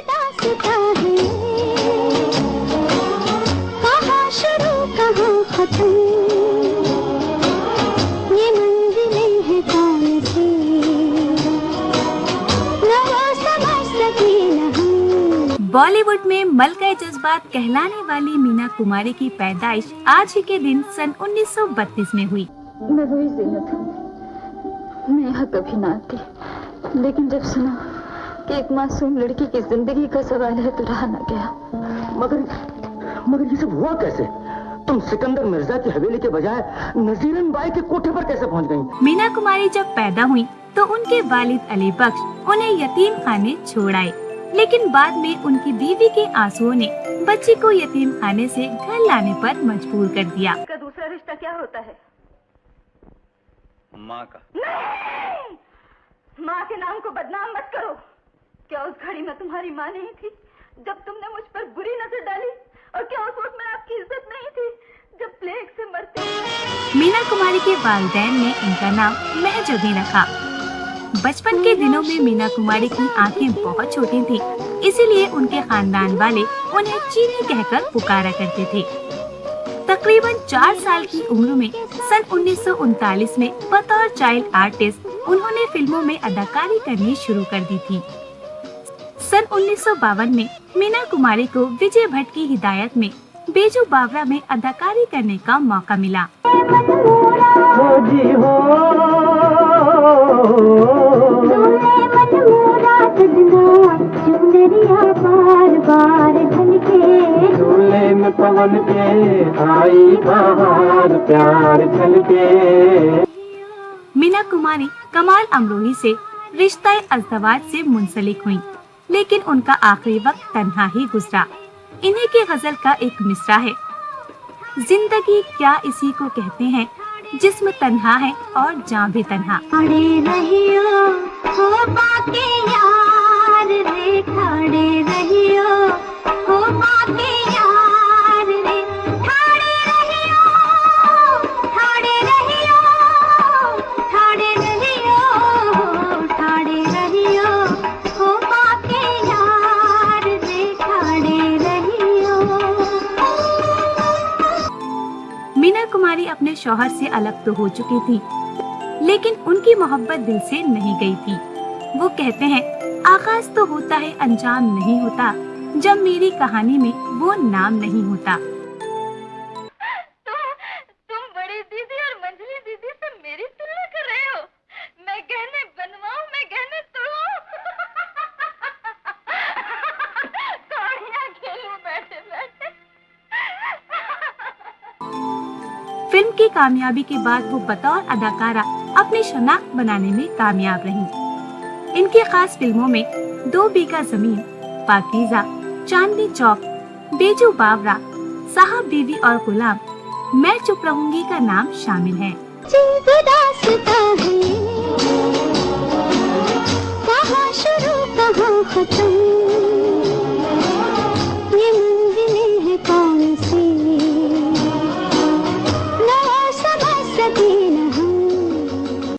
दास्तां है, कहाँ शुरू कहाँ खत्म, ये मंजिलें हैं कौन सी, न वो समझ सके न हम। बॉलीवुड में मलका जज्बात कहलाने वाली मीना कुमारी की पैदाइश आज ही के दिन सन 1932 में हुई। मैं वही ज़ीनत हूँ, मैं यहाँ कभी ना आती, लेकिन जब सुना कि एक मासूम लड़की की जिंदगी का सवाल है तो रहा ना गया। मगर ये सब हुआ कैसे? तुम सिकंदर मिर्जा की हवेली के बजाय नजीरन बाई के कोठे पर कैसे पहुंच गईं? मीना कुमारी जब पैदा हुई तो उनके वालिद अली बख्श उन्हें यतीम खाने छोड़ आए, लेकिन बाद में उनकी बीवी के आंसुओं ने बच्ची को यतीम खाने से घर लाने पर मजबूर कर दिया। का दूसरा रिश्ता क्या होता है? माँ का। नहीं! माँ के नाम को बदनाम मत करो। क्या उस घड़ी में तुम्हारी माँ नहीं थी जब तुमने मुझ पर बुरी नजर डाली? और क्या उस वक्त में आपकी इज्जत नहीं थी जब प्लेग से मरती? मीना कुमारी के वालिदैन ने इनका नाम महजबी रखा। बचपन के दिनों में मीना कुमारी की आंखें बहुत छोटी थीं, इसीलिए उनके खानदान वाले उन्हें चीनी कहकर पुकारा करते थे। तकरीबन 4 साल की उम्र में सन 1939 में बतौर चाइल्ड आर्टिस्ट उन्होंने फिल्मों में अदाकारी करनी शुरू कर दी थी। सन 1952 में मीना कुमारी को विजय भट्ट की हिदायत में बेजू बावरा में अदाकारी करने का मौका मिला। पवन के आई बहार प्यार छलके। मीना कुमारी कमाल अमरोही से रिश्ता अज़दवाज से मुंसलिक हुई, लेकिन उनका आखिरी वक्त तन्हा ही गुजरा। इन्हीं की गजल का एक मिसरा है, जिंदगी क्या इसी को कहते हैं जिस्म तन्हा है और जान भी तन्हा। खड़े रहियो हो बाके यार रे, खड़े रहियो हो बाके यार रे, खड़े रहियो, खड़े रहियो, खड़े रहियो, खड़े रहियो हो बाके यार रे, खड़े रहियो। मीना कुमारी अपने शौहर से अलग तो हो चुकी थी, लेकिन उनकी मोहब्बत दिल से नहीं गई थी। वो कहते हैं, आगाज तो होता है अंजाम नहीं होता, जब मेरी कहानी में वो नाम नहीं होता। तुम बड़ी दीदी और मंझली दीदी से मेरी तुलना कर रहे हो? मैं गहने बनवाऊं, मैं गहने तोड़ूं, कहानियां खेलूं बैठे बैठे। फिल्म की कामयाबी के बाद वो बतौर अदाकारा अपनी शनाख्त बनाने में कामयाब रहीं। इनकी खास फिल्मों में 2 बीघा जमीन, पाकीज़ा, चांदनी चौक, बेजू बावरा, साहब बीवी और गुलाम, मैं चुप रहूंगी का नाम शामिल है। दास्तां है, कहाँ शुरू कहाँ खत्म।